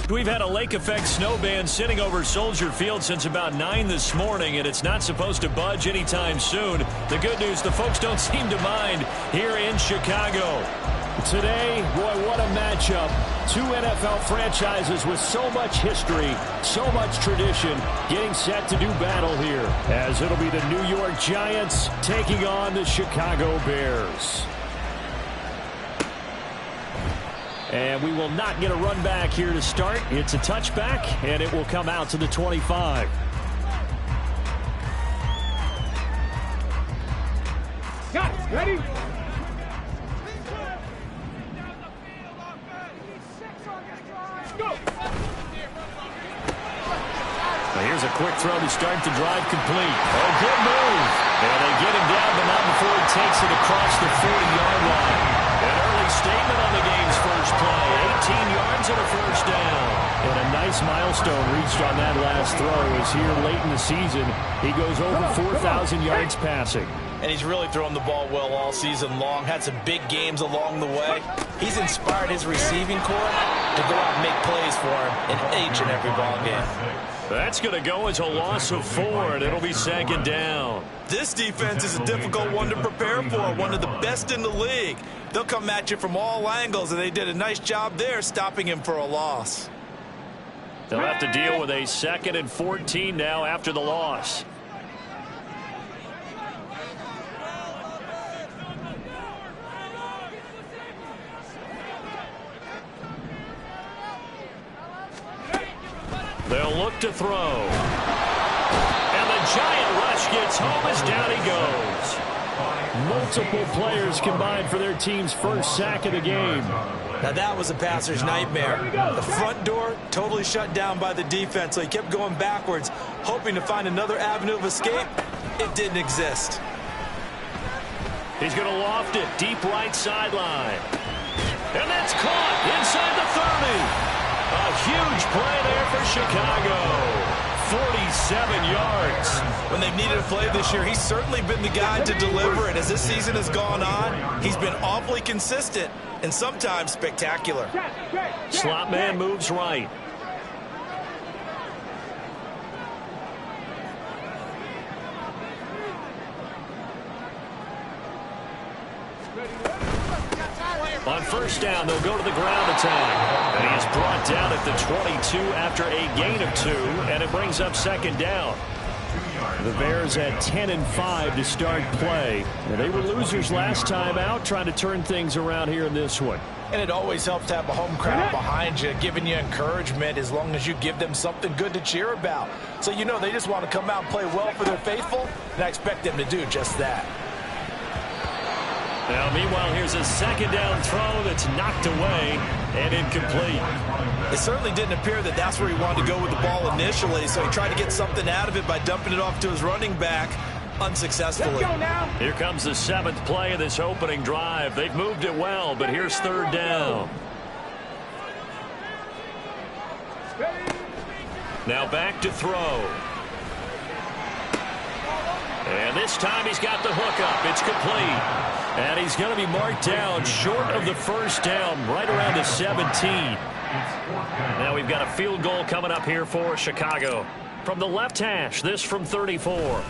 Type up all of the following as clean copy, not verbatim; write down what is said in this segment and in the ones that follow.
We've had a lake effect snow band sitting over Soldier Field since about 9 this morning, and it's not supposed to budge anytime soon. The good news, the folks don't seem to mind here in Chicago. Today, boy, what a matchup. Two NFL franchises with so much history, so much tradition, getting set to do battle here, as it'll be the New York Giants taking on the Chicago Bears. And we will not get a run back here to start. It's a touchback, and it will come out to the 25. Got it. Ready? Go. Here's a quick throw to start the drive complete. Oh, good move. And they get him down, but not before he takes it across the 40-yard line. An early statement on the game's first play. 18 yards and a first down. And a nice milestone reached on that last throw as here late in the season, he goes over 4,000 yards passing. And he's really thrown the ball well all season long. Had some big games along the way. He's inspired his receiving corps to go out and make plays for him in each and every ball game. That's going to go as a loss of 4, and it'll be second down. This defense is a difficult one to prepare for, one of the best in the league. They'll come at you from all angles, and they did a nice job there stopping him for a loss. They'll have to deal with a 2nd and 14 now after the loss. They'll look to throw. And the giant rush gets home as down he goes. Multiple players combined for their team's first sack of the game. Now that was a passer's nightmare. The front door totally shut down by the defense, so he kept going backwards, hoping to find another avenue of escape. It didn't exist. He's going to loft it deep right sideline. And that's caught inside the 30. A huge play there for Chicago. 47 yards. When they've needed a play this year, he's certainly been the guy to deliver. And as this season has gone on, he's been awfully consistent and sometimes spectacular. Slot man moves right. On first down, they'll go to the ground attack. And he is brought down at the 22 after a gain of 2, and it brings up second down. The Bears had 10-5 to start play. And they were losers last time out, trying to turn things around here in this one. And it always helps to have a home crowd behind you, giving you encouragement as long as you give them something good to cheer about. So you know they just want to come out and play well for their faithful, and I expect them to do just that. Now, meanwhile, here's a second down throw that's knocked away and incomplete. It certainly didn't appear that that's where he wanted to go with the ball initially, so he tried to get something out of it by dumping it off to his running back unsuccessfully. Here comes the 7th play of this opening drive. They've moved it well, but here's third down. Now back to throw. And this time he's got the hook up. It's complete. And he's going to be marked down short of the first down, right around the 17. Now we've got a field goal coming up here for Chicago. From the left hash, this from 34.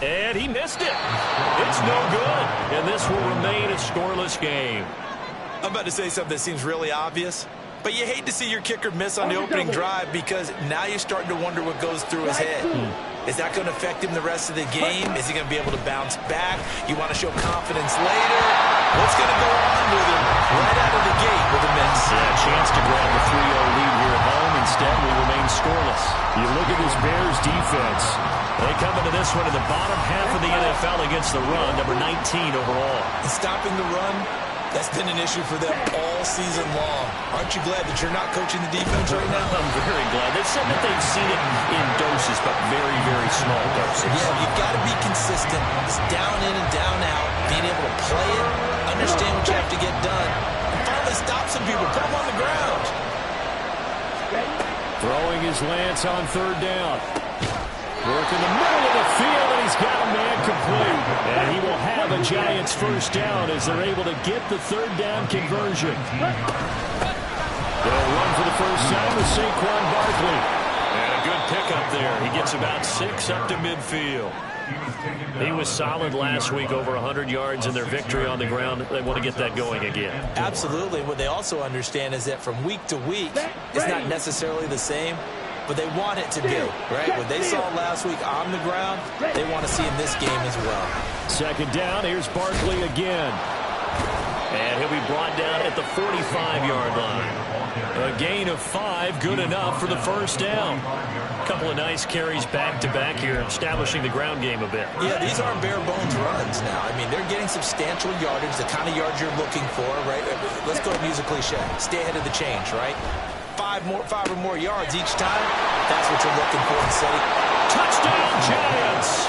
And he missed it. It's no good. And this will remain a scoreless game. I'm about to say something that seems really obvious, but you hate to see your kicker miss on the opening drive because now you're starting to wonder what goes through his head. Is that going to affect him the rest of the game? Is he going to be able to bounce back? You want to show confidence later? What's going to go on with him right out of the gate with a miss? Yeah, a chance to grab the 3-0 lead here at home. Instead, we remain scoreless. You look at this Bears defense. They come into this one in the bottom half of the NFL against the run, number 19 overall. And stopping the run, that's been an issue for them all season long. Aren't you glad that you're not coaching the defense right now? I'm very glad. They've said that they've seen it in doses, but very, very small doses. Yeah, you've got to be consistent. It's down in and down out. Being able to play it, understand what you have to get done, and finally stop some people, put them on the ground. Throwing his Lance on third down. Work in the middle of the field, and he's got a man complete. And he will have a Giants first down as they're able to get the third down conversion. They'll run for the first time with Saquon Barkley. And a good pickup there. He gets about 6 up to midfield. He was solid last week, over 100 yards in their victory on the ground. They want to get that going again. Absolutely. What they also understand is that from week to week, it's not necessarily the same, but they want it to be, right? What they saw last week on the ground, they want to see in this game as well. Second down, here's Barkley again. And he'll be brought down at the 45-yard line. A gain of 5, good enough for the first down. A couple of nice carries back-to-back here, establishing the ground game a bit. Yeah, these aren't bare-bones runs now. I mean, they're getting substantial yardage, the kind of yards you're looking for, right? Let's go and use a cliche. Stay ahead of the change, right? 5 or more yards each time, that's what you're looking for in setting. Touchdown, Giants!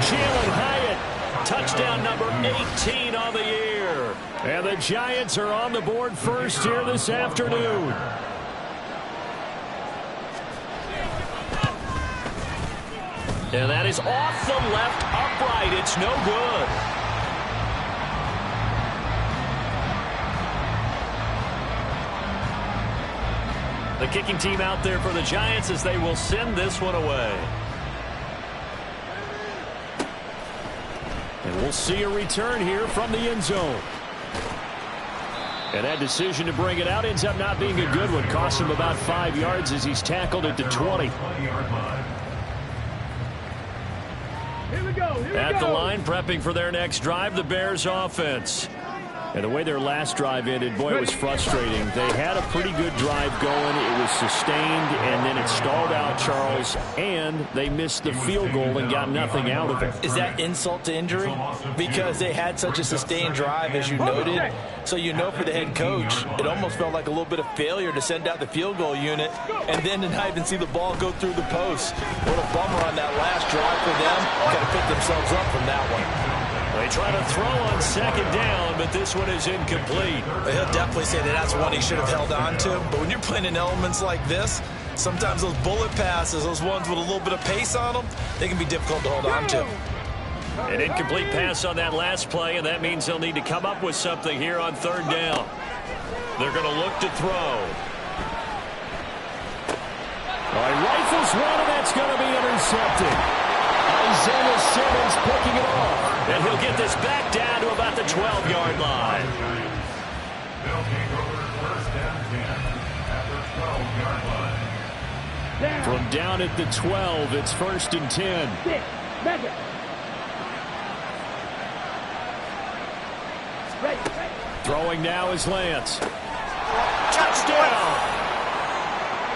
Jalen Hyatt, touchdown number 18 on the year. And the Giants are on the board first here this afternoon. And that is off the left upright. It's no good. The kicking team out there for the Giants as they will send this one away. And we'll see a return here from the end zone. And that decision to bring it out ends up not being a good one. Costs him about 5 yards as he's tackled at the 20. At the line, prepping for their next drive, the Bears offense. And the way their last drive ended, boy, it was frustrating. They had a pretty good drive going. It was sustained, and then it stalled out, Charles, and they missed the field goal and got nothing out of it. Is that insult to injury? Because they had such a sustained drive, as you noted. So you know for the head coach, it almost felt like a little bit of failure to send out the field goal unit and then to not even see the ball go through the post. What a bummer on that last drive for them. Got to pick themselves up from that one. They try to throw on second down, but this one is incomplete. He'll definitely say that that's one he should have held on to. But when you're playing in elements like this, sometimes those bullet passes, those ones with a little bit of pace on them, they can be difficult to hold on to. An incomplete pass on that last play, and that means they'll need to come up with something here on third down. They're going to look to throw. All right, rifles one, and that's going to be intercepted. Isaiah Simmons picking it off. And he'll get this back down to about the 12-yard line. From down at the 12, it's 1st and 10. Throwing now is Lance. Touchdown!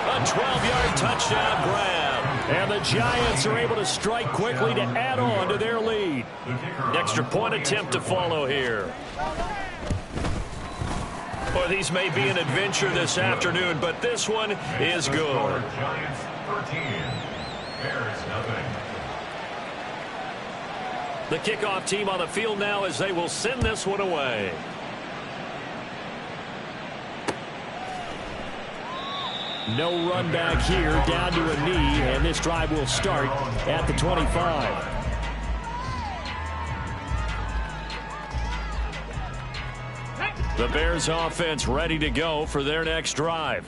A 12-yard touchdown grab. And the Giants are able to strike quickly to add on to their lead. Extra point attempt to follow here. Well, these may be an adventure this afternoon, but this one is good. The kickoff team on the field now as they will send this one away. No run back here, down to a knee, and this drive will start at the 25. The Bears offense ready to go for their next drive.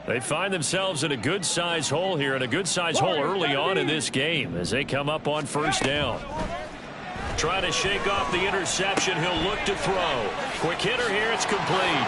They find themselves in a good-sized hole here, and a good-sized hole early on in this game as they come up on first down. Trying to shake off the interception, he'll look to throw. Quick hitter here, it's complete.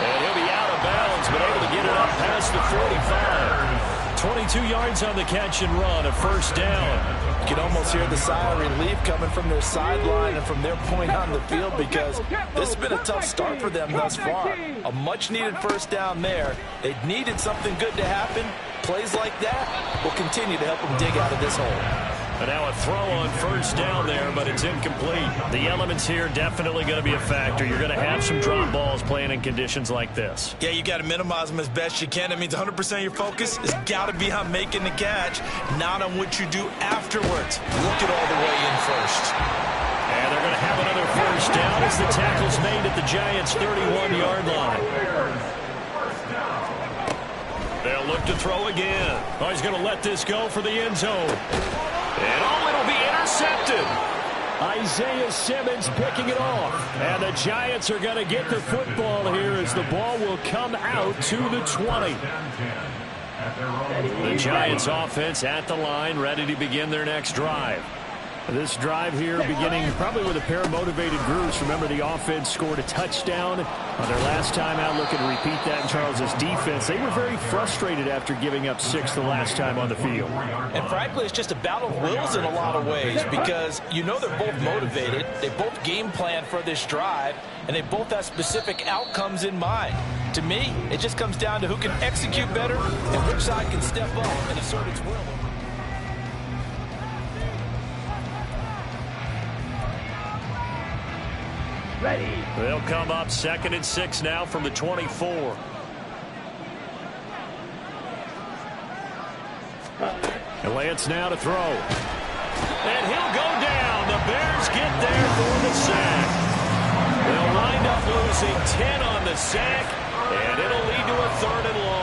And he'll be out of bounds, but able to get it up past the 45. 22 yards on the catch and run, a first down. You can almost hear the sigh of relief coming from their sideline and from their point on the field because this has been a tough start for them thus far. A much-needed first down there. They needed something good to happen. Plays like that will continue to help them dig out of this hole. And now a throw on first down there, but it's incomplete. The elements here definitely going to be a factor. You're going to have some drop balls playing in conditions like this. Yeah, you got to minimize them as best you can. That means 100% of your focus has got to be on making the catch, not on what you do afterwards. Look at all the way in first. And they're going to have another first down as the tackle's made at the Giants' 31-yard line. They'll look to throw again. Oh, he's going to let this go for the end zone. And oh, it'll be intercepted. Isaiah Simmons picking it off. And the Giants are going to get the football here as the ball will come out to the 20. The Giants offense at the line, ready to begin their next drive. This drive here beginning probably with a pair of motivated groups. Remember, the offense scored a touchdown on their last time out. Looking to repeat that in Charles's defense. They were very frustrated after giving up 6 the last time on the field. And frankly, it's just a battle of wills in a lot of ways because you know they're both motivated. They both game plan for this drive, and they both have specific outcomes in mind. To me, it just comes down to who can execute better and which side can step up and assert its will. Ready. They'll come up 2nd and 6 now from the 24. And Lance now to throw. And he'll go down. The Bears get there for the sack. They'll wind up losing 10 on the sack, and it'll lead to a 3rd and long.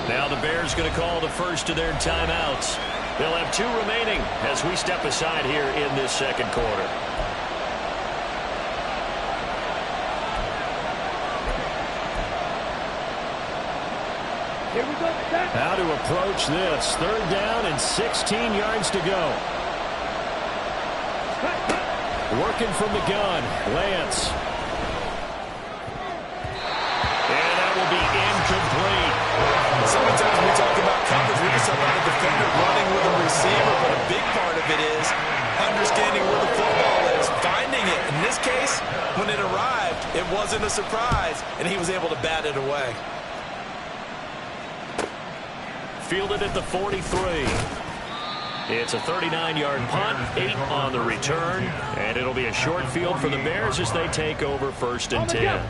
Now the Bears going to call the first of their timeouts. They'll have 2 remaining as we step aside here in this 2nd quarter. Here we go. How to approach this. 3rd down and 16 yards to go. Working from the gun, Lance. And that will be incomplete. Sometimes when we talk about coverage, we just talk about a defender running with a receiver, but a big part of it is understanding where the football is, finding it. In this case, when it arrived, it wasn't a surprise, and he was able to bat it away. Fielded at the 43. It's a 39-yard punt, 8 on the return, and it'll be a short field for the Bears as they take over 1st and 10.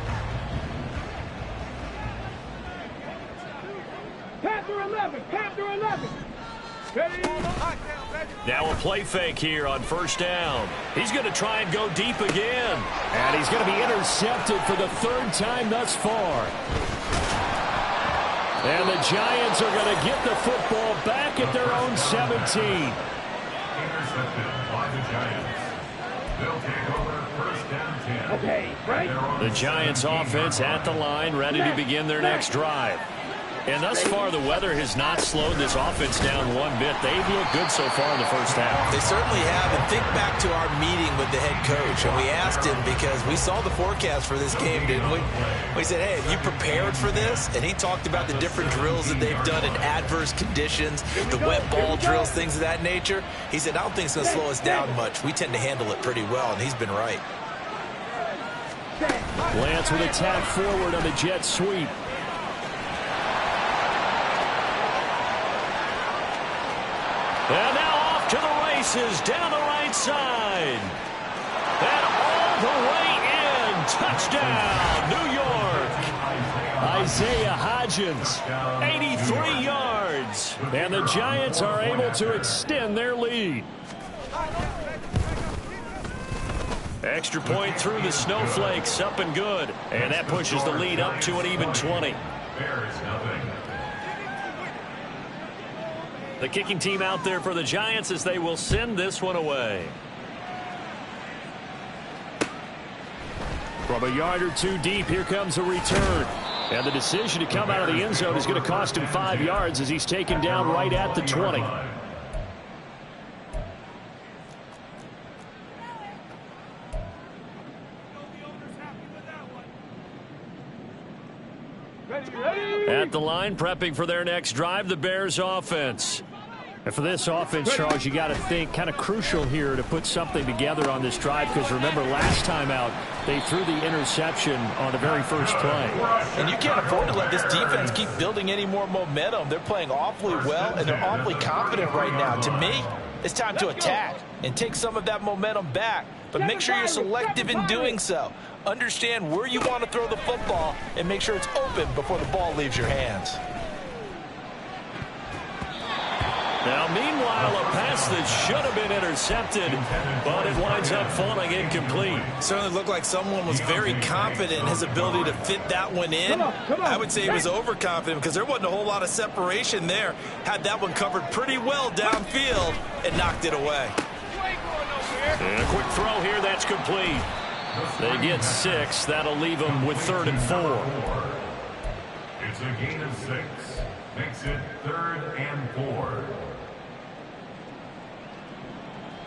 Panther 11. Panther 11. Ready. Now a play fake here on 1st down. He's going to try and go deep again. And he's going to be intercepted for the 3rd time thus far. And the Giants are going to get the football back at their own 17. Intercepted by the Giants. They'll take over 1st and 10. Okay, right. The Giants offense at the line, ready to begin their next drive. And thus far, the weather has not slowed this offense down one bit. They've looked good so far in the 1st half. They certainly have. And think back to our meeting with the head coach. And we asked him because we saw the forecast for this game, didn't we? We said, hey, have you prepared for this? And he talked about the different drills that they've done in adverse conditions, the wet ball drills, things of that nature. He said, I don't think it's going to slow us down much. We tend to handle it pretty well, and he's been right. Lance with a tap forward on the jet sweep. And now off to the races down the right side. And all the way in. Touchdown, New York. Isaiah Hodgins, 83 yards. And the Giants are able to extend their lead. Extra point through the snowflakes, up and good. And that pushes the lead up to an even 20. Bears nothing. The kicking team out there for the Giants as they will send this one away. From a yard or 2 deep, here comes a return. And the decision to come out of the end zone is going to cost him 5 yards as he's taken down right at the 20. At the line, prepping for their next drive, the Bears offense. And for this offense, Charles, you got to think kind of crucial here to put something together on this drive because remember last time out they threw the interception on the very first play. And you can't afford to let this defense keep building any more momentum. They're playing awfully well and they're awfully confident right now. To me, it's time to attack and take some of that momentum back. But make sure you're selective in doing so. Understand where you want to throw the football and make sure it's open before the ball leaves your hands. Now, meanwhile, a pass that should have been intercepted, but it winds up falling incomplete. Certainly looked like someone was very confident in his ability to fit that one in. Come on. I would say he was overconfident because there wasn't a whole lot of separation there. Had that one covered pretty well downfield and knocked it away. And a quick throw here, that's complete. They get 6. That'll leave them with 3rd and 4. It's a gain of 6. Makes it 3rd and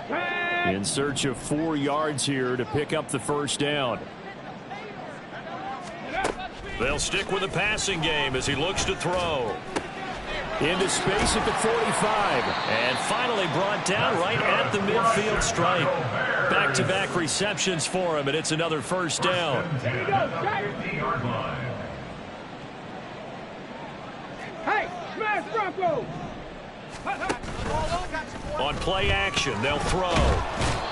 4. In search of 4 yards here to pick up the first down. They'll stick with the passing game as he looks to throw. Into space at the 45. And finally brought down right at the midfield stripe. Back-to-back receptions for him, and it's another first down. Hey, smash Bronco! On play action, they'll throw.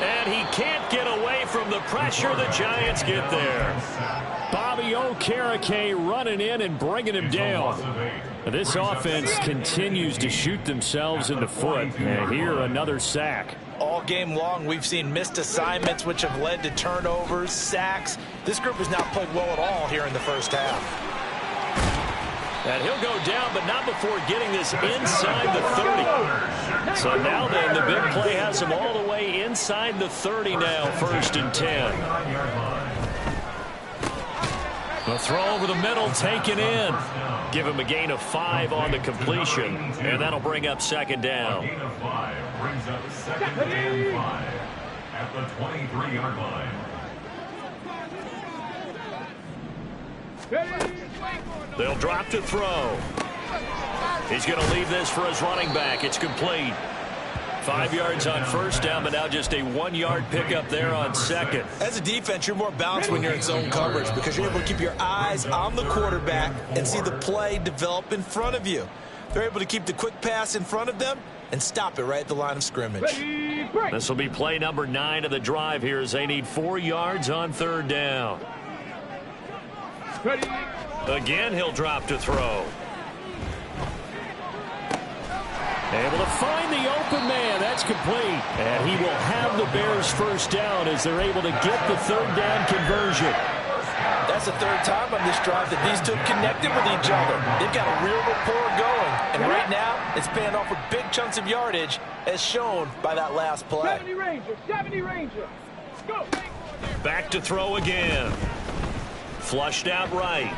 And he can't get away from the pressure. The Giants get there. Bobby Okereke running in and bringing him down. This offense continues to shoot themselves in the foot. And here, another sack. All game long, we've seen missed assignments, which have led to turnovers, sacks. This group has not played well at all here in the first half. And he'll go down, but not before getting this inside the 30. So now then, the big play has him all the way inside the 30 now, 1st and 10. The throw over the middle, taken in. Give him a gain of 5 on the completion, and that'll bring up 2nd down. A gain of 5 brings up 2nd and 5 at the 23-yard line. They'll drop to throw. He's going to leave this for his running back. It's complete. 5 yards on first down, but now just a 1-yard pickup there on 2nd. As a defense, you're more balanced when you're in zone coverage because you're able to keep your eyes on the quarterback and see the play develop in front of you. They're able to keep the quick pass in front of them and stop it right at the line of scrimmage. This will be play number 9 of the drive here as they need 4 yards on 3rd down. Again, he'll drop to throw. Able to find the open man. That's complete. And he will have the Bears first down as they're able to get the 3rd down conversion. That's the 3rd time on this drive that these two connected with each other. They've got a real rapport going. And right now, it's paying off with big chunks of yardage as shown by that last play. 70 Ranger, 70 Ranger. Go. Back to throw again. Flushed out right.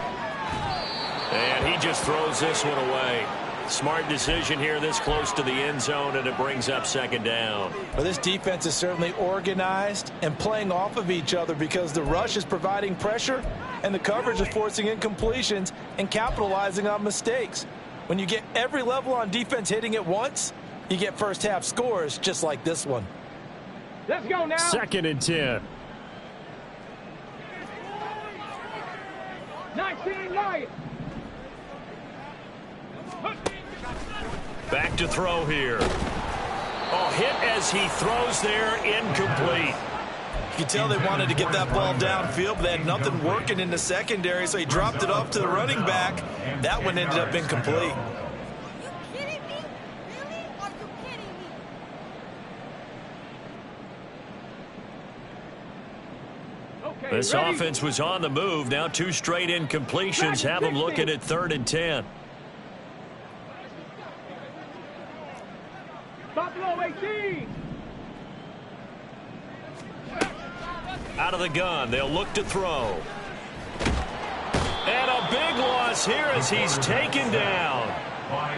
And he just throws this one away. Smart decision here this close to the end zone, and it brings up 2nd down. Well, this defense is certainly organized and playing off of each other because the rush is providing pressure and the coverage is forcing incompletions and capitalizing on mistakes. When you get every level on defense hitting at once, you get first half scores just like this one. Let's go now. 2nd and 10. 19 Lions. Back to throw here. Oh, hit as he throws there, incomplete. You can tell they wanted to get that ball downfield, but they had nothing working in the secondary, so he dropped it off to the running back. That one ended up incomplete. This offense was on the move. Now 2 straight incompletions have them looking at 3rd and 10. Buffalo 18. Out of the gun, they'll look to throw. And a big loss here as he's taken down.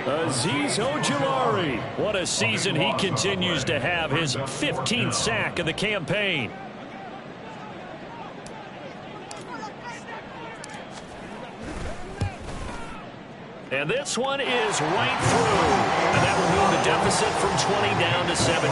Azeez Ojulari. What a season he continues to have. His 15th sack of the campaign. And this one is right through. And that will move the deficit from 20 down to 17.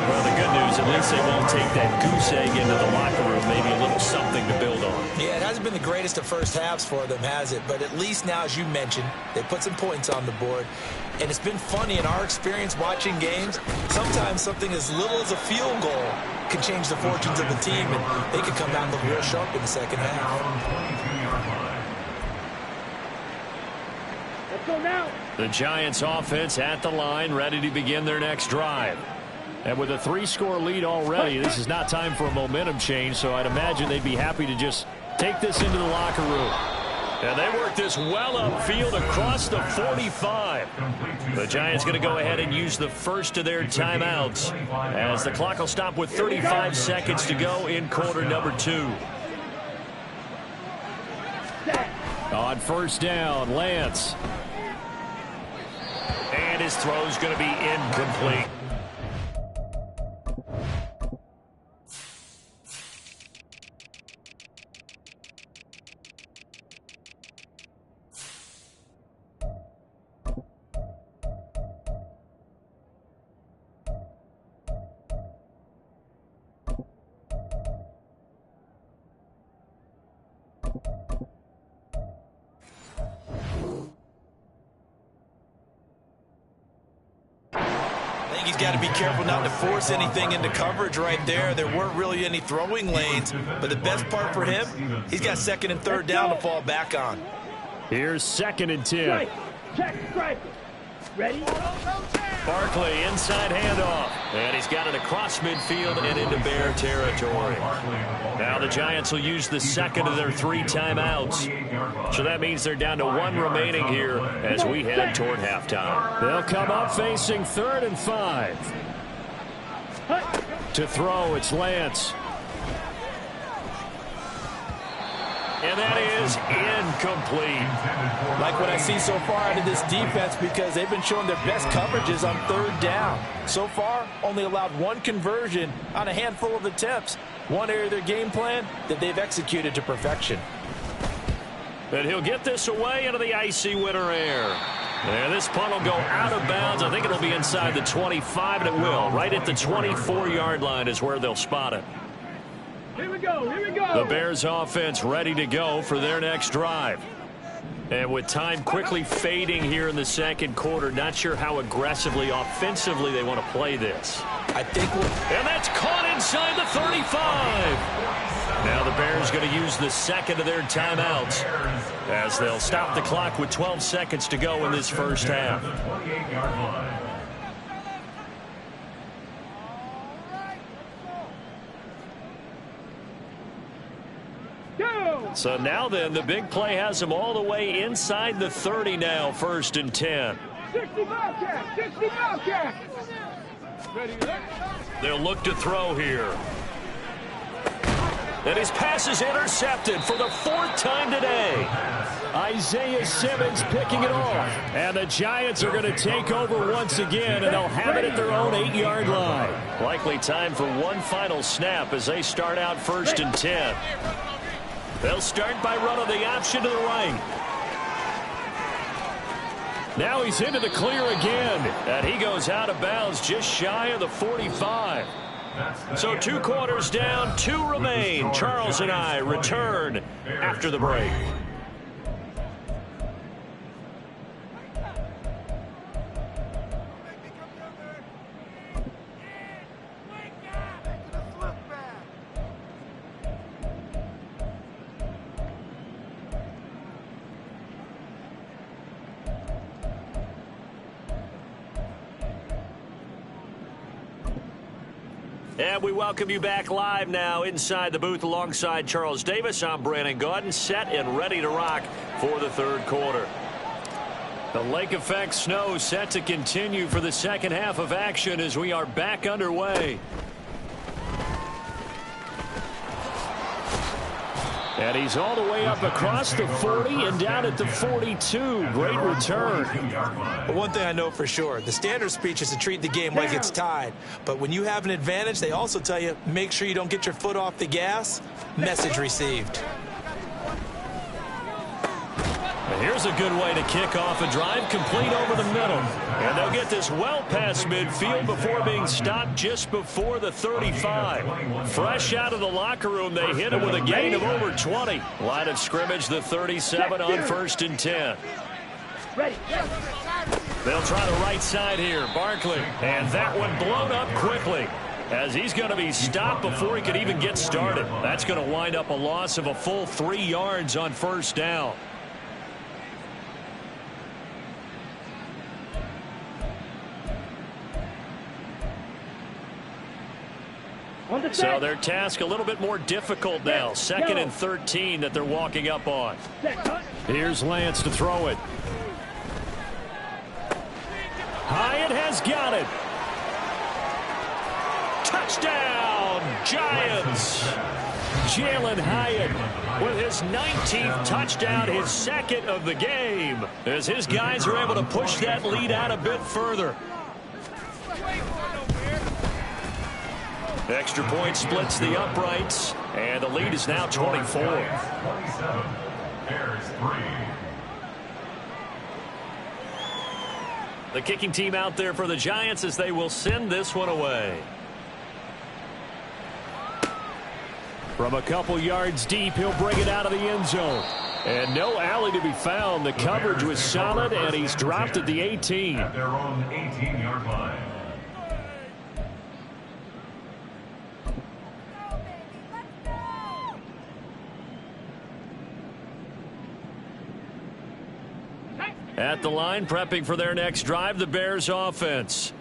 Well, the good news, at least they won't take that goose egg into the locker room. Maybe a little something to build on. Yeah, it hasn't been the greatest of first halves for them, has it? But at least now, as you mentioned, they put some points on the board. And it's been funny in our experience watching games. Sometimes something as little as a field goal can change the fortunes of a team. And they could come out and look real sharp in the second half. Go now. The Giants offense at the line, ready to begin their next drive. And with a 3-score lead already, this is not time for a momentum change, so I'd imagine they'd be happy to just take this into the locker room. And they work this well upfield across the 45. The Giants going to go ahead and use the first of their timeouts as the clock will stop with 35 seconds to go in quarter number 2. On first down, Lance. And his throw's going to be incomplete. He's got to be careful not to force anything into coverage right there. There weren't really any throwing lanes, but the best part for him, he's got second and third down to fall back on. Here's second and 10. Strike. Check, strike. Ready? Barkley, inside handoff. And he's got it across midfield and into Bear territory. Now the Giants will use the second of their 3 timeouts. So that means they're down to 1 remaining here as we head toward halftime. They'll come up facing 3rd and 5. To throw, it's Lance. And that is incomplete. Like what I see so far out of this defense, because they've been showing their best coverages on 3rd down. So far, only allowed 1 conversion on a handful of attempts. One area of their game plan that they've executed to perfection. And he'll get this away into the icy winter air. And this punt will go out of bounds. I think it'll be inside the 25, and it will. Right at the 24-yard line is where they'll spot it. Here we go, here we go. The Bears offense ready to go for their next drive. And with time quickly fading here in the second quarter, not sure how aggressively, offensively they want to play this. I think and that's caught inside the 35. Now the Bears going to use the second of their timeouts as they'll stop the clock with 12 seconds to go in this first half. So now then, the big play has them all the way inside the 30 now, 1st and 10. 60 Bobcat, 60 Bobcat. Ready, they'll look to throw here. And his pass is intercepted for the 4th time today. Isaiah Simmons picking it off. And the Giants are going to take over once again, and they'll have it at their own 8-yard line. Likely time for one final snap as they start out 1st and 10. They'll start by running the option to the right. Now he's into the clear again, and he goes out of bounds just shy of the 45. So 2 quarters down, 2 remain. Charles and I return after the break. And we welcome you back live now inside the booth alongside Charles Davis. I'm Brandon Gaudin, set and ready to rock for the 3rd quarter. The lake effect snow set to continue for the second half of action as we are back underway. And he's all the way up across the 40 and down at the 42. Great return. But one thing I know for sure, the standard speech is to treat the game like it's tied. But when you have an advantage, they also tell you, make sure you don't get your foot off the gas. Message received. And here's a good way to kick off a drive, complete over the middle. And they'll get this well past midfield before being stopped just before the 35. Fresh out of the locker room, they hit it with a gain of over 20. Line of scrimmage, the 37 on 1st and 10. They'll try the right side here. Barkley. And that one blown up quickly as he's going to be stopped before he could even get started. That's going to wind up a loss of a full 3 yards on 1st down. So their task a little bit more difficult now. 2nd and 13 that they're walking up on. Here's Lance to throw it. Hyatt has got it. Touchdown, Giants. Jalen Hyatt with his 19th touchdown, his 2nd of the game, as his guys are able to push that lead out a bit further. Extra point splits the uprights, and the lead is now 24. 27. Bears 3. The kicking team out there for the Giants as they will send this one away. From a couple yards deep, he'll bring it out of the end zone. And no alley to be found. The coverage was solid, and he's dropped at the 18. At their own 18-yard line. At the line, prepping for their next drive, the Bears offense.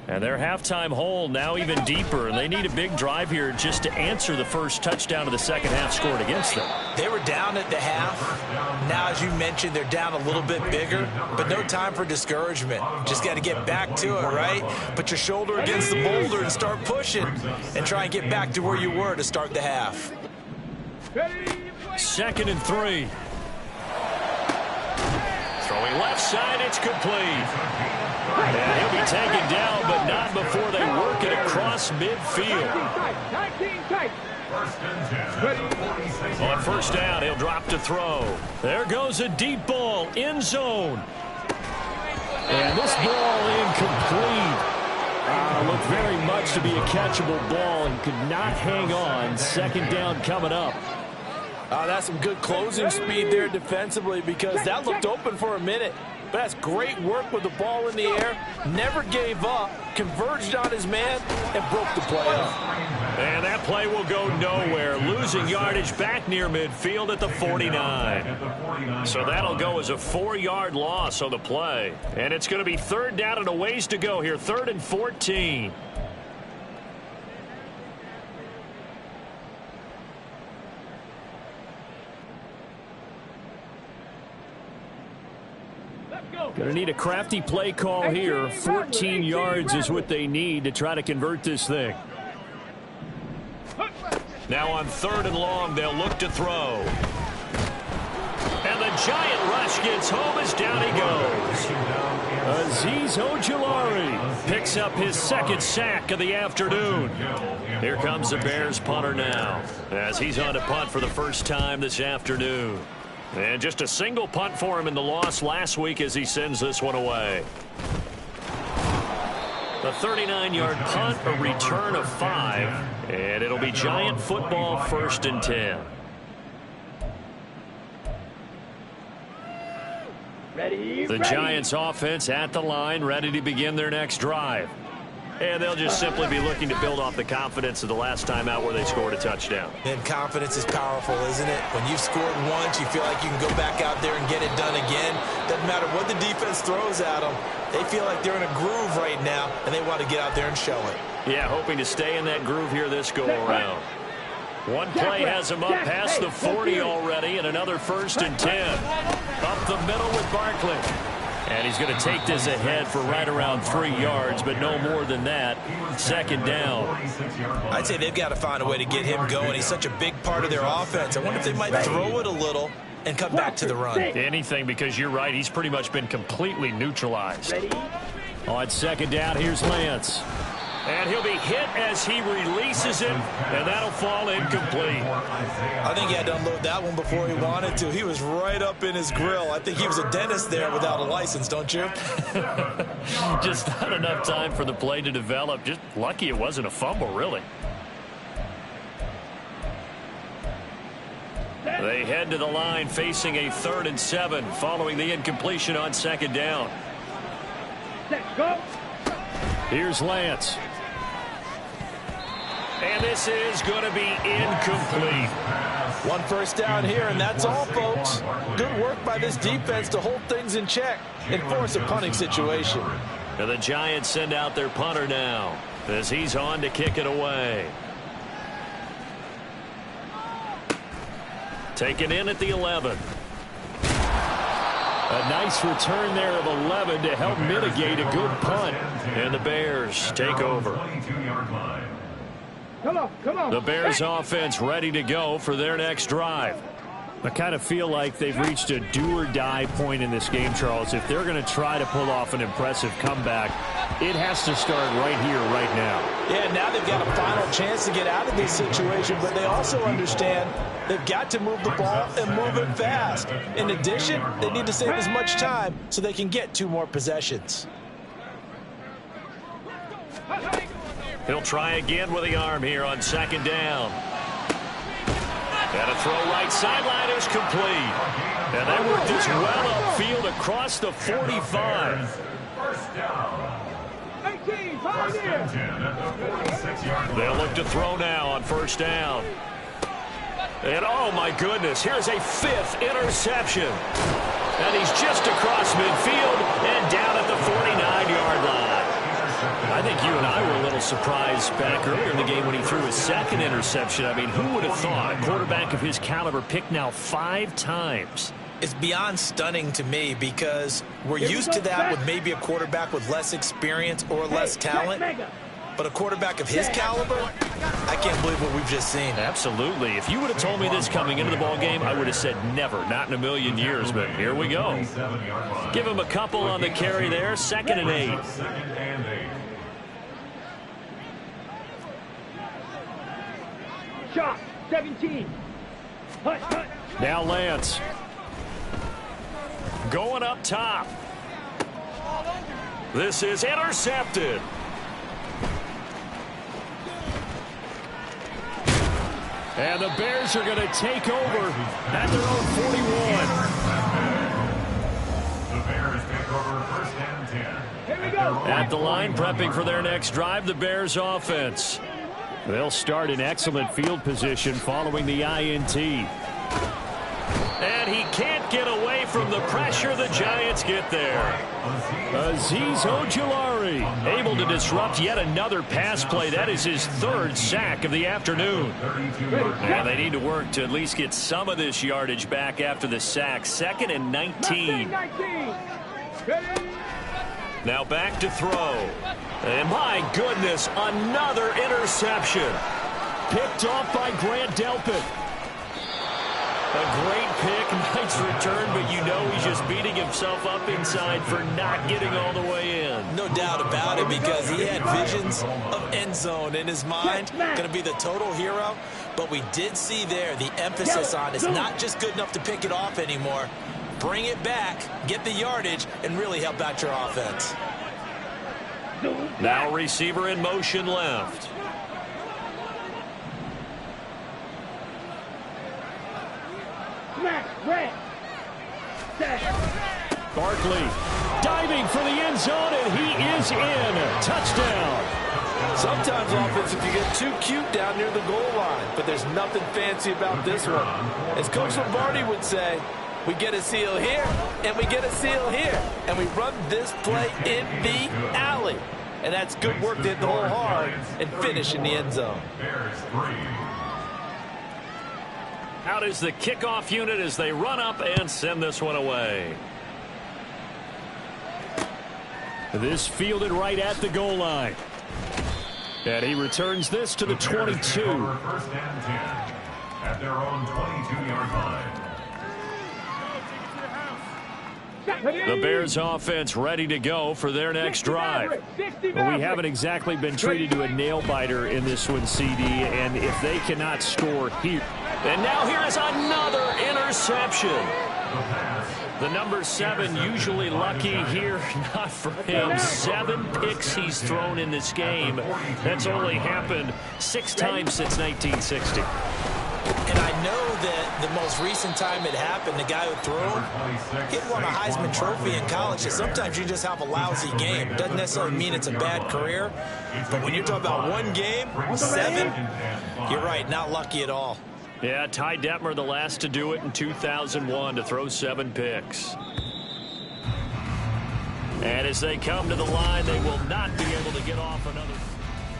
And their halftime hole now even deeper, and they need a big drive here just to answer the first touchdown of the second half scored against them. They were down at the half. Now, as you mentioned, they're down a little bit bigger, but no time for discouragement. Just got to get back to it, right? Put your shoulder against the boulder and start pushing and try and get back to where you were to start the half. 2nd and 3. Throwing left side, it's complete. And he'll be taken down, but not before they work it across midfield. 19 tight. On first down, he'll drop to throw. There goes a deep ball, end zone. And this ball incomplete. Looked very much to be a catchable ball and could not hang on. 2nd down coming up. That's some good closing speed there defensively, because that looked open for a minute. But that's great work with the ball in the air. Never gave up, converged on his man, and broke the play up. And that play will go nowhere. Losing yardage back near midfield at the 49. So that'll go as a 4-yard loss on the play. And it's going to be 3rd down and a ways to go here. 3rd and 14. Going to need a crafty play call here. 14 yards is what they need to try to convert this thing. Now on 3rd and long, they'll look to throw. And the giant rush gets home as down he goes. Azeez Ojulari picks up his 2nd sack of the afternoon. Here comes the Bears punter now, as he's on to punt for the first time this afternoon. And just a single punt for him in the loss last week as he sends this one away. The 39-yard punt, a return of 5, and it'll be Giant football 1st and 10. The Giants offense at the line, ready to begin their next drive. And they'll just simply be looking to build off the confidence of the last time out where they scored a touchdown. And confidence is powerful, isn't it? When you've scored once, you feel like you can go back out there and get it done again. Doesn't matter what the defense throws at them. They feel like they're in a groove right now, and they want to get out there and show it. Yeah, hoping to stay in that groove here this go-around. One play has him up past the 40 already, and another 1st and 10. Up the middle with Barkley. And he's going to take this ahead for right around 3 yards, but no more than that. 2nd down. I'd say they've got to find a way to get him going. He's such a big part of their offense. I wonder if they might throw it a little and come back to the run. Anything, because you're right. He's pretty much been completely neutralized. On 2nd down, here's Lance. And he'll be hit as he releases it, and that'll fall incomplete. I think he had to unload that one before he wanted to. He was right up in his grill. I think he was a dentist there without a license, don't you? Just not enough time for the play to develop. Just lucky it wasn't a fumble, really. They head to the line facing a 3rd and 7 following the incompletion on 2nd down. Let's go. Here's Lance. And this is going to be incomplete. 1 first down here, and that's all, folks. Good work by this defense to hold things in check and force a punting situation. And the Giants send out their punter now as he's on to kick it away. Taken in at the 11. A nice return there of 11 to help mitigate a good punt. And the Bears take over. Come on. The Bears offense ready to go for their next drive. I kind of feel like they've reached a do-or-die point in this game, Charles. If they're going to try to pull off an impressive comeback, it has to start right here, right now. Yeah, now they've got a final chance to get out of this situation, but they also understand they've got to move the ball and move it fast. In addition, they need to save as much time so they can get 2 more possessions. He'll try again with the arm here on 2nd down. And a throw right sideline is complete. And they worked this well upfield across the 45. First down. 18, pioneer. They'll look to throw now on 1st down. And oh my goodness, here's a 5th interception. And he's just across midfield and down at the 49-yard line. I think you and I were a little surprised back earlier in the game when he threw his 2nd interception. I mean, who would have thought a quarterback of his caliber picked now 5 times? It's beyond stunning to me because we're used to that with maybe a quarterback with less experience or less talent. But a quarterback of his caliber, I can't believe what we've just seen. Absolutely. If you would have told me this coming into the ball game, I would have said never, not in a million years. But here we go. Give him a couple on the carry there. 2nd and 8. Shot, 17. Hut. Now Lance. Going up top. This is intercepted. And the Bears are going to take over at their own 41. The Bears take over 1st and 10. Here we go. At the line, prepping for their next drive, the Bears offense. They'll start in excellent field position following the INT. And he can't get away from the pressure. The Giants get there. Azeez Ojulari able to disrupt yet another pass play. That is his 3rd sack of the afternoon. And they need to work to at least get some of this yardage back after the sack. 2nd and 19. Now back to throw. And my goodness, another interception. Picked off by Grant Delpit. A great pick, nice return, but you know he's just beating himself up inside for not getting all the way in. No doubt about it, because he had visions of end zone in his mind. Going to be the total hero. But we did see there the emphasis on it's not just good enough to pick it off anymore. Bring it back, get the yardage, and really help out your offense. Now receiver in motion left. Barkley diving for the end zone, and he is in. Touchdown. Sometimes offense, if you get too cute down near the goal line, but there's nothing fancy about this one. As Coach Lombardi would say, we get a seal here, and we get a seal here, and we run this play in the alley. And that's good work to hit the hole hard and finish in the end zone. Out is the kickoff unit as they run up and send this one away. This fielded right at the goal line. And he returns this to the 22. 1st and 10 at their own 22-yard line. The Bears offense ready to go for their next drive. Well, we haven't exactly been treated to a nail-biter in this one, CD, and if they cannot score here. And now here is another interception. The number 7 usually lucky here, not for him. 7 picks he's thrown in this game. That's only happened 6 times since 1960. And I know that the most recent time it happened, the guy who threw him, he won a Heisman Trophy in college. So sometimes you just have a lousy game. Doesn't necessarily mean it's a bad career. But when you're talking about one game, 7, you're right, not lucky at all. Yeah, Ty Detmer, the last to do it in 2001, to throw 7 picks. And as they come to the line, they will not be able to get off another.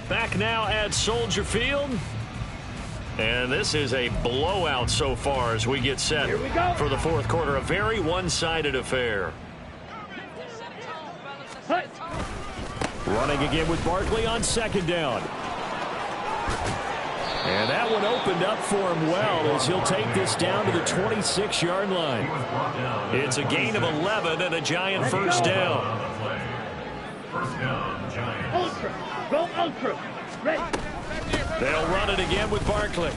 Back now at Soldier Field. And this is a blowout so far as we get set for the fourth quarter. A very one-sided affair. Running again with Barkley on second down. And that one opened up for him well as he'll take this down to the 26-yard line. It's a gain of 11 and a Giant first down. Ultra. Go ultra. Ready. They'll run it again with Barkley.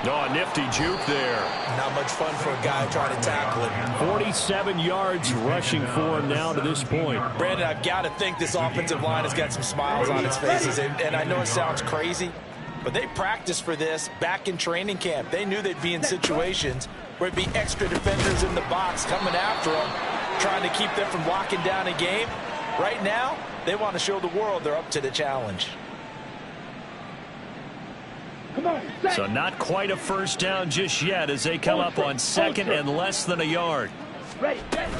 Oh, nifty juke there. Not much fun for a guy trying to tackle him. 47 yards rushing for him now to this point. Brandon, I've got to think this offensive line has got some smiles on its faces. And I know it sounds crazy, but they practiced for this back in training camp. They knew they'd be in situations where it'd be extra defenders in the box coming after them, trying to keep them from locking down a game. Right now, they want to show the world they're up to the challenge. So not quite a first down just yet as they come up on second and less than a yard. Ready. And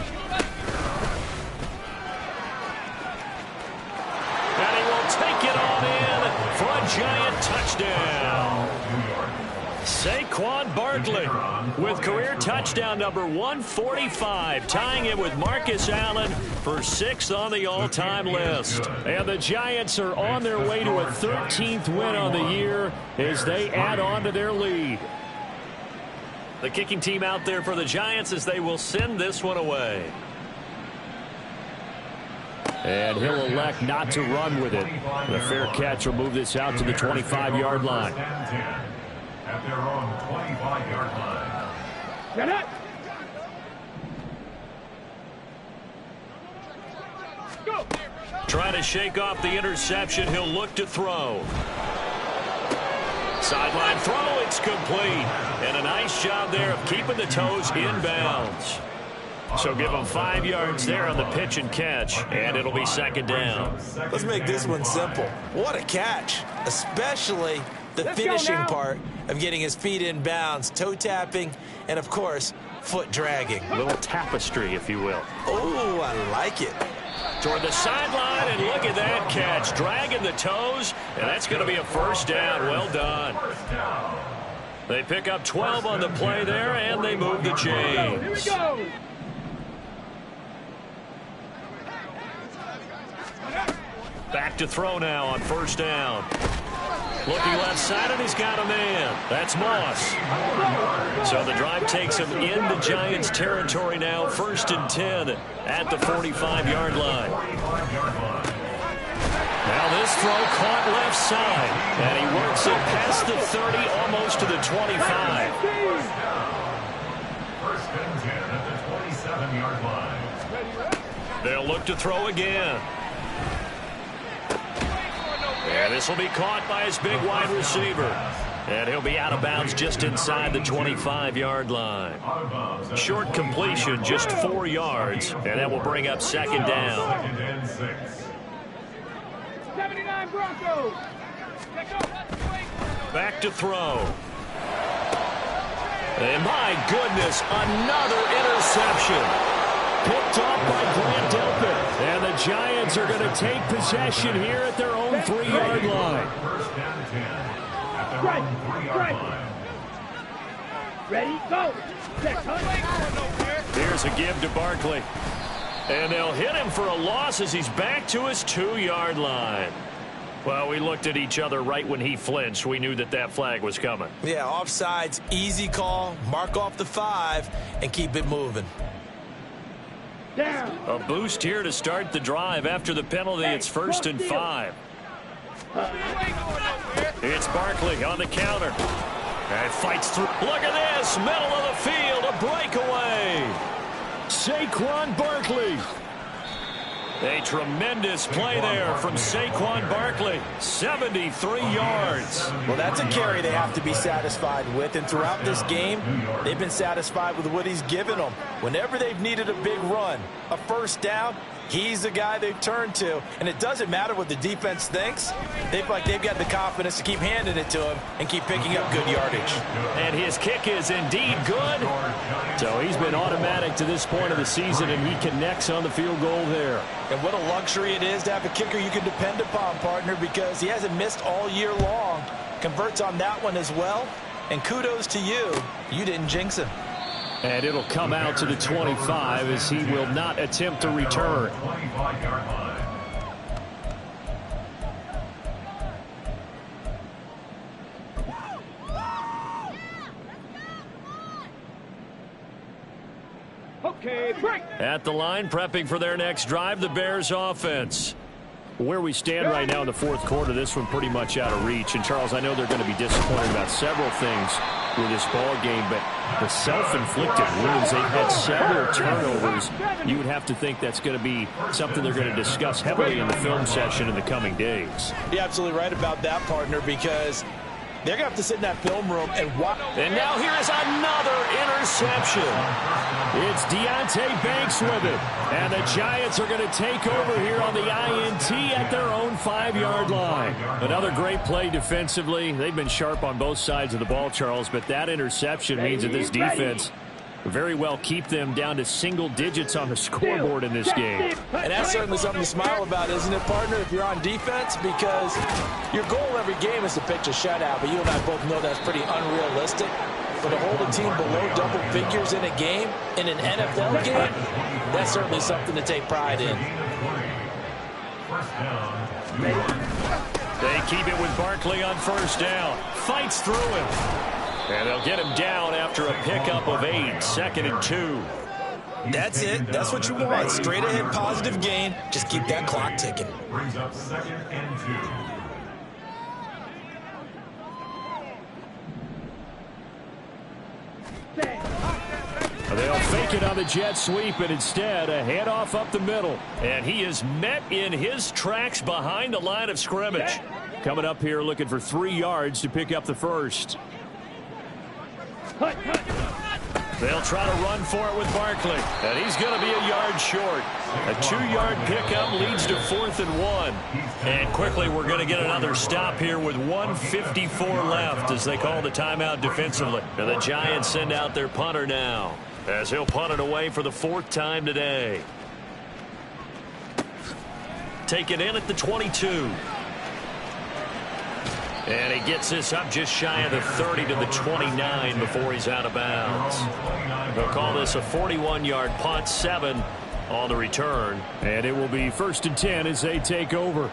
he will take it on in for a Giant touchdown. Saquon Barkley with career touchdown number 145, tying it with Marcus Allen for 6th on the all-time list. And the Giants are on their way to a 13th win on the year as they add on to their lead. The kicking team out there for the Giants as they will send this one away. And he'll elect not to run with it. The fair catch will move this out to the 25-yard line. At their own 25-yard line. Get up. Go. Trying to shake off the interception. He'll look to throw. Sideline throw. It's complete. And a nice job there of keeping the toes in bounds. So give him 5 yards there on the pitch and catch, and it'll be second down. Let's make this one simple. What a catch, especially the finishing part of getting his feet in bounds, toe tapping, and of course, foot dragging. A little tapestry, if you will. Oh, I like it. Toward the sideline, and look at that catch. Dragging the toes, and that's going to be a first down. Well done. They pick up 12 on the play there, and they move the chains. Here we go. Back to throw now on first down. Looking left side, and he's got a man. That's Moss. So the drive takes him into Giants territory now. 1st and 10 at the 45-yard line. Now this throw caught left side. And he works it past the 30, almost to the 25. 1st and 10 at the 27-yard line. They'll look to throw again. And this will be caught by his big wide receiver. And he'll be out of bounds just inside the 25-yard line. Short completion, just 4 yards. And that will bring up second down. 79 Broncos. Back to throw. And my goodness, another interception. Picked off by Grant Delpit. And the Giants are going to take possession here at their own 3-yard line. Right. Ready, go. Here's a give to Barkley. And they'll hit him for a loss as he's back to his 2-yard line. Well, we looked at each other right when he flinched. We knew that that flag was coming. Yeah, offsides, easy call. Mark off the 5 and keep it moving. Down. A boost here to start the drive after the penalty. It's 1st and 5. It's Barkley on the counter. And fights through. Look at this. Middle of the field. A breakaway. Saquon Barkley. A tremendous play there from Saquon Barkley. 73 yards. Well, that's a carry they have to be satisfied with. And throughout this game, they've been satisfied with what he's given them. Whenever they've needed a big run, a first down, he's the guy they've turned to. And it doesn't matter what the defense thinks. They've got the confidence to keep handing it to him and keep picking up good yardage. And his kick is indeed good. So he's been automatic to this point of the season, and he connects on the field goal there. And what a luxury it is to have a kicker you can depend upon, partner, because he hasn't missed all year long. converts on that one as well. And kudos to you. You didn't jinx him. And it'll come out to the 25 as he will not attempt to return. 25-yard line. Okay, break. At the line, prepping for their next drive, the Bears offense. Where we stand right now in the fourth quarter, this one pretty much out of reach. And, Charles, I know they're going to be disappointed about several things with this ball game, but the self-inflicted wounds, they've had several turnovers. You would have to think that's going to be something they're going to discuss heavily in the film session in the coming days. You're absolutely right about that, partner, because they're going to have to sit in that film room and watch. And now here is another interception. It's Deonte Banks with it. And the Giants are going to take over here on the INT at their own 5-yard line. Another great play defensively. They've been sharp on both sides of the ball, Charles, but that interception means that this defense very well keep them down to single digits on the scoreboard in this game. And that's certainly something to smile about, isn't it, partner, if you're on defense? Because your goal every game is to pitch a shutout, but you and I both know that's pretty unrealistic. But to hold a team below double figures in a game, in an NFL game, that's certainly something to take pride in. They keep it with Barkley on first down. Fights through him. And they'll get him down after a pickup of 8, 2nd and 2. That's it. That's what you want. Straight ahead positive gain. Just keep that clock ticking. Brings up 2nd and 2. They'll fake it on the jet sweep, and instead a handoff up the middle. And he is met in his tracks behind the line of scrimmage. Coming up here looking for 3 yards to pick up the first. They'll try to run for it with Barkley, and he's going to be a yard short. A 2-yard pickup leads to 4th and 1. And quickly we're going to get another stop here with 1:54 left as they call the timeout defensively. And the Giants send out their punter now as he'll punt it away for the 4th time today. Take it in at the 22. And he gets this up just shy of the 30 to the 29 before he's out of bounds. They'll call this a 41-yard punt, 7 on the return. And it will be 1st and 10 as they take over.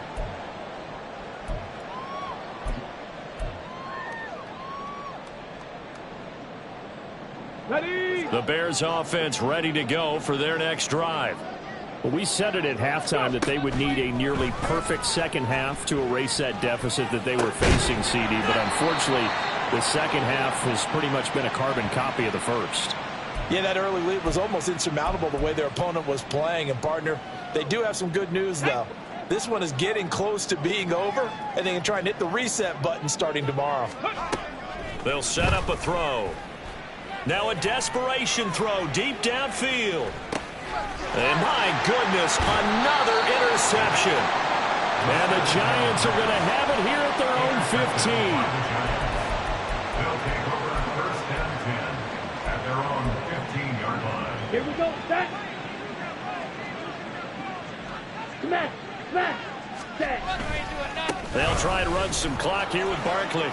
Ready. The Bears offense ready to go for their next drive. Well, we said it at halftime that they would need a nearly perfect second half to erase that deficit that they were facing, CD. But unfortunately, the second half has pretty much been a carbon copy of the first. Yeah, that early lead was almost insurmountable the way their opponent was playing. And, partner, they do have some good news, though. This one is getting close to being over, and they can try and hit the reset button starting tomorrow. They'll set up a throw. Now a desperation throw deep downfield. And my goodness, another interception. And the Giants are going to have it here at their own 15. They'll take over 1st and 10 at their own 15-yard line. Here we go. Set. Smash. Smash. Set. They'll try and run some clock here with Barkley.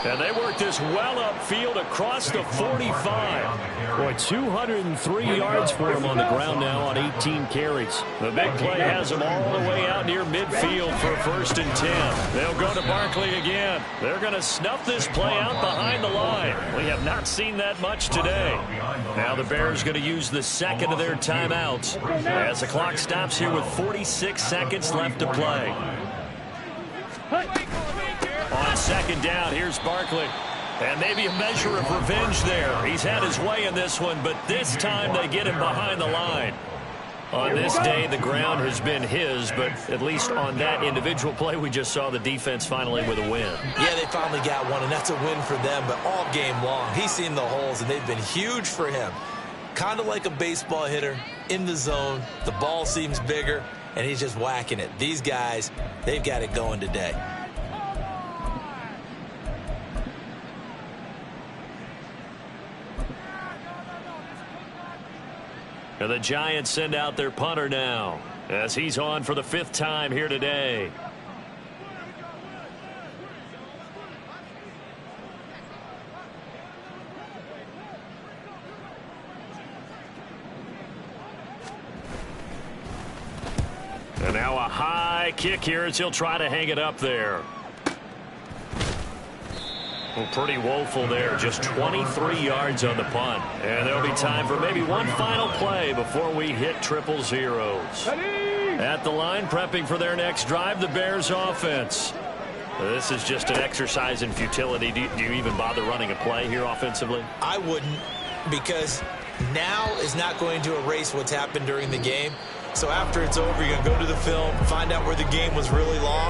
And they work this well upfield across the 45. Boy, 203 yards for him on the ground now on 18 carries. The big play has them all the way out near midfield for 1st and 10. They'll go to Barkley again. They're going to snuff this play out behind the line. We have not seen that much today. Now the Bears going to use the second of their timeouts as the clock stops here with 46 seconds left to play. On 2nd down, here's Barkley. And maybe a measure of revenge there. He's had his way in this one, but this time they get him behind the line. On this day, the ground has been his, but at least on that individual play, we just saw the defense finally with a win. Yeah, they finally got one, and that's a win for them, but all game long, he's seen the holes, and they've been huge for him. Kind of like a baseball hitter in the zone. The ball seems bigger, and he's just whacking it. These guys, they've got it going today. And the Giants send out their punter now as he's on for the 5th time here today. And now a high kick here as he'll try to hang it up there. Well, pretty woeful there. Just 23 yards on the punt. And there'll be time for maybe one final play before we hit triple zeros. At the line, prepping for their next drive, the Bears offense. This is just an exercise in futility. Do you even bother running a play here offensively? I wouldn't, because now is not going to erase what's happened during the game. So after it's over, you're going to go to the film, find out where the game was really long.